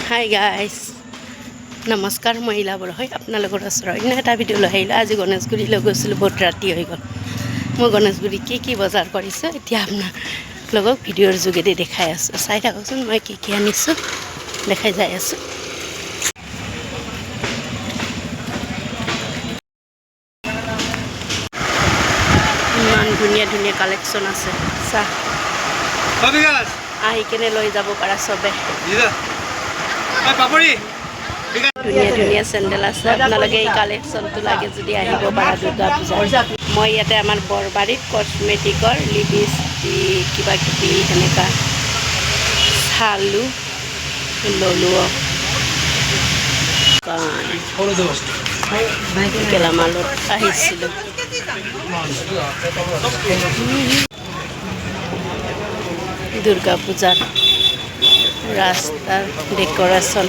Hi guys নমস্কাৰ মই ইলাবৰ হয় আপোনালোকৰ ওচৰত অন্য এটা ভিডিঅ' লৈ আহিলোঁ। আজি গণেশগুৰিলৈ গৈছিলোঁ, বহুত ৰাতি হৈ গ'ল। মই গণেশগুৰি কি বজাৰ কৰিছোঁ এতিয়া আপোনালোকক ভিডিঅ'ৰ যোগেদি দেখাই আছোঁ। চাই থাককচোন মই কি আনিছোঁ, দেখাই যাই আছোঁ। ইমান ধুনীয়া ধুনীয়া কালেকশ্যন আছে। চাহ আহি কেনে লৈ যাব পাৰা চবে। ধুনীয়া ধুনীয়া চেণ্ডেল আছে, আপোনালোকে এই কালেকশ্যনটো লাগে যদি আহিব পাৰা দুৰ্গা পূজা। মই ইয়াতে আমাৰ বৰবাৰীত কচমেটিকৰ লিপষ্টিক কিবা কিবি সেনেকুৱা চালোঁ, ল'লোঁ। গেলামালত আহিছিলোঁ। দুৰ্গা পূজাৰ ৰাস্তাৰ ডেক'ৰেশ্যন